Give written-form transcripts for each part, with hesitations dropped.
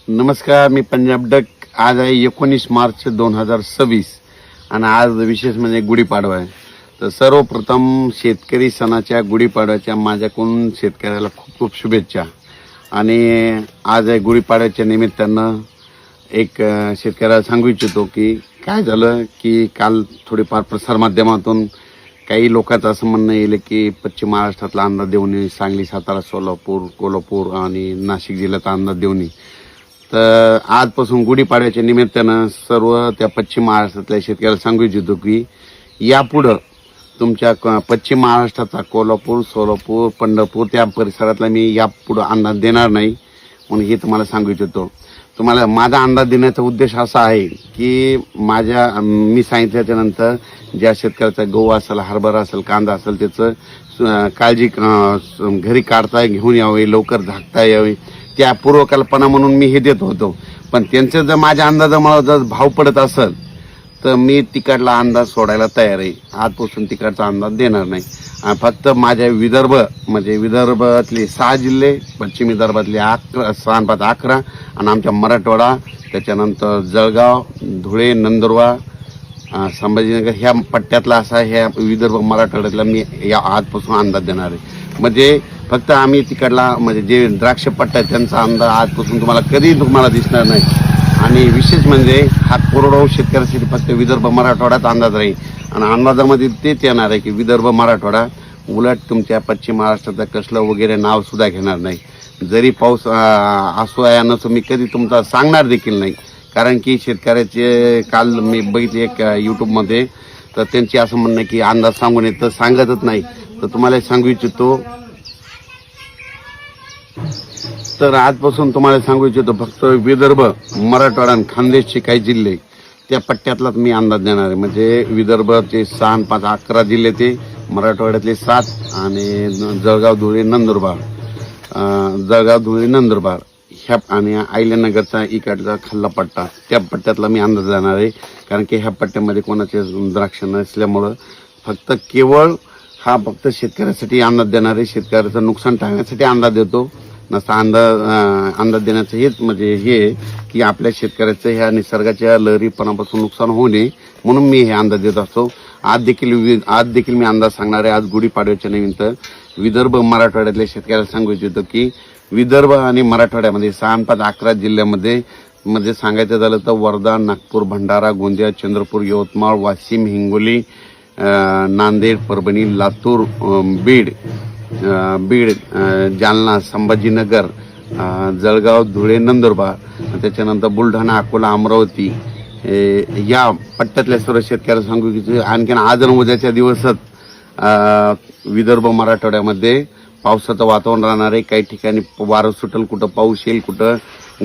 नमस्कार, मी पंजाब डक. आज आहे 19 मार्च 2026 आणि आज विशेष म्हणजे गुढीपाडवा आहे. तर सर्वप्रथम शेतकरी सणाच्या गुढीपाडव्याच्या माझ्याकडून शेतकऱ्याला खूप खूप शुभेच्छा. आणि आज आहे गुढीपाडव्याच्या निमित्तानं एक शेतकऱ्याला सांगू इच्छितो की काय झालं की काल थोडेफार प्रसारमाध्यमातून काही लोकांचं असं म्हणणं येईल की पश्चिम महाराष्ट्रातला अंदाज देऊन सांगली, सातारा, सोलापूर, कोल्हापूर आणि नाशिक जिल्ह्याचा अंदाज देऊन. तर आजपासून गुढीपाडव्याच्या निमित्तानं सर्व त्या पश्चिम महाराष्ट्रातल्या शेतकऱ्याला सांगू इच्छितो की यापुढं तुमच्या पश्चिम महाराष्ट्राचा कोल्हापूर, सोलापूर, पंढरपूर त्या परिसरातला मी यापुढं अंदाज देणार नाही म्हणून हे तुम्हाला सांगू इच्छितो. तुम्हाला माझा अंदाज देण्याचा उद्देश असा आहे की मी सांगितल्याच्यानंतर ज्या शेतकऱ्याचा गहू असेल, हरभरा असेल, कांदा असेल त्याचं काळजी घरी काढता घेऊन यावे, लवकर झाकता यावे त्या पूर्वकल्पना म्हणून मी हे देत होतो. पण त्यांचं जर माझ्या अंदाजामुळे जर भाव पडत असेल तर मी तिकडला अंदाज सोडायला तयार आहे. आजपासून तिकडचा अंदाज देणार नाही. फक्त माझ्या विदर्भातले 6 जिल्हे, पश्चिम विदर्भातले 11 आणि आमच्या मराठवाडा, त्याच्यानंतर जळगाव, धुळे, नंदुरबार, संभाजीनगर ह्या पट्ट्यातला असा ह्या विदर्भ मराठवाड्यातला मी या आजपासून अंदाज देणार आहे. म्हणजे फक्त आम्ही तिकडला जे द्राक्ष पट्टा आहे त्यांचा अंदाज आजपासून तुम्हाला दिसणार नाही. आणि विशेष म्हणजे हा कोरडवाहू शेतकऱ्यासाठी फक्त विदर्भ मराठवाड्यात अंदाज राहील. आणि अंदाजामध्ये तेच येणार आहे की विदर्भ मराठवाडा, उलट तुमच्या पश्चिम महाराष्ट्राचं कसलं वगैरे नाव सुद्धा घेणार नाही. जरी पाऊस असो या नसो मी कधी तुमचा सांगणार देखील नाही. कारण की शेतकऱ्याचे काल मी बघितले एक यूट्यूबमध्ये, तर त्यांची असं म्हणणं की अंदाज सांगून येत तर सांगतच नाही. तर तुम्हाला सांगू इच्छितो, तर आजपासून तुम्हाला सांगू इच्छितो फक्त विदर्भ, मराठवाडा आणि खानदेशचे काही जिल्हे त्या पट्ट्यातलाच मी अंदाज देणार आहे. म्हणजे विदर्भाचे 6 आणि 5 11 जिल्हे, ते मराठवाड्यातले 7 आणि जळगाव, धुळे, नंदुरबार ह्या आणि अहिल्यानगरचा इकडचा खाल्ला पट्टा त्या पट्ट्यातला मी अंदाज देणार आहे. कारण की ह्या पट्ट्यामध्ये कोणाचे द्राक्ष नसल्यामुळं केवळ शेतकऱ्यासाठी अंदाज देणार आहे. शेतकऱ्याचं नुकसान टाळण्यासाठी अंदाज देतो. नसता अंदाज देण्याचं हेच म्हणजे हे की आपल्या शेतकऱ्याचं ह्या निसर्गाच्या लहरीपणापासून नुकसान होऊ नये म्हणून मी हे अंदाज देत असतो. आज देखील मी अंदाज सांगणार आहे. आज गुढीपाडव्याच्या निमित्त विदर्भ मराठवाड्यातल्या शेतकऱ्याला सांगू इच्छितो की विदर्भ आणि मराठवाड्यामध्ये 6 आणि 5 11 जिल्ह्यामध्ये सांगायचं झालं तर वर्धा, नागपूर, भंडारा, गोंदिया, चंद्रपूर, यवतमाळ, वाशिम, हिंगोली, नांदेड, परभणी, लातूर, बीड, जालना, संभाजीनगर, जळगाव, धुळे, नंदुरबार, त्याच्यानंतर बुलढाणा, अकोला, अमरावती या पट्ट्यातल्या सर्व शेतकऱ्याला सांगू की आणखीन आज आणि उद्याच्या दिवसात विदर्भ मराठवाड्यामध्ये पावसाचं वातावरण राहणार आहे. काही ठिकाणी वारं सुटेल, कुठं पाऊस येईल, कुठं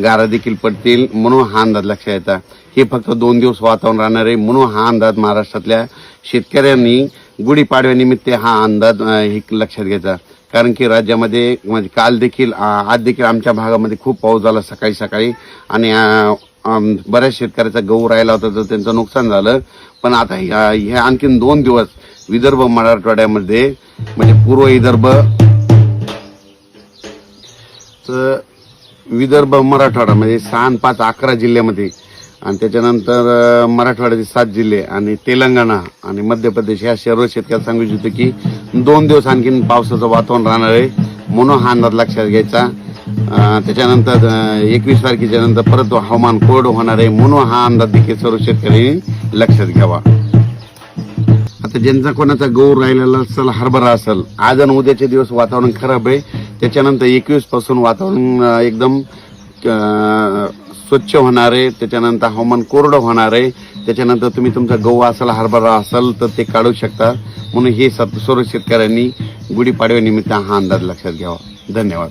गारा देखील पडतील म्हणून हा अंदाज लक्षात येतात. हे फक्त 2 दिवस वातावरण राहणार आहे म्हणून हा अंदाज महाराष्ट्रातल्या शेतकऱ्यांनी गुढीपाडव्यानिमित्त हा अंदाज हे लक्षात घ्यायचा. कारण की राज्यामध्ये आज देखील आमच्या भागामध्ये खूप पाऊस झाला सकाळी आणि बऱ्याच शेतकऱ्याचा गहू राहिला होता तर त्यांचं नुकसान झालं. पण आता हे आणखीन 2 दिवस विदर्भ मराठवाड्यामध्ये पूर्व विदर्भ मराठवाडा 6 आणि 5 11 जिल्ह्यामध्ये आणि त्याच्यानंतर मराठवाड्याचे 7 जिल्हे आणि तेलंगणा आणि मध्य प्रदेश ह्या सर्व शेतकऱ्यांना सांगू इच्छितो की 2 दिवस आणखीन पावसाचं वातावरण राहणार आहे म्हणून हा अंदाज लक्षात घ्यायचा. त्याच्यानंतर 21 तारखेच्या नंतर परत हवामान कोरडं होणार आहे म्हणून हा अंदाज देखील सर्व शेतकऱ्यांनी लक्षात घ्यावा. आता ज्यांचा कोणाचा गहू राहिलेला असेल, हरभरा असेल, आज आणि उद्याचे दिवस वातावरण खराब आहे. त्याच्यानंतर 21 पासून वातावरण एकदम स्वच्छ होणार आहे. त्याच्यानंतर हवामान कोरडं होणार आहे. त्याच्यानंतर तुम्ही तुमचा गहू असेल, हरभरा असेल तर ते काढू शकता. म्हणून हे सर्व शेतकऱ्यांनी गुढीपाडव्यानिमित्त हा अंदाज लक्षात घ्यावा. धन्यवाद.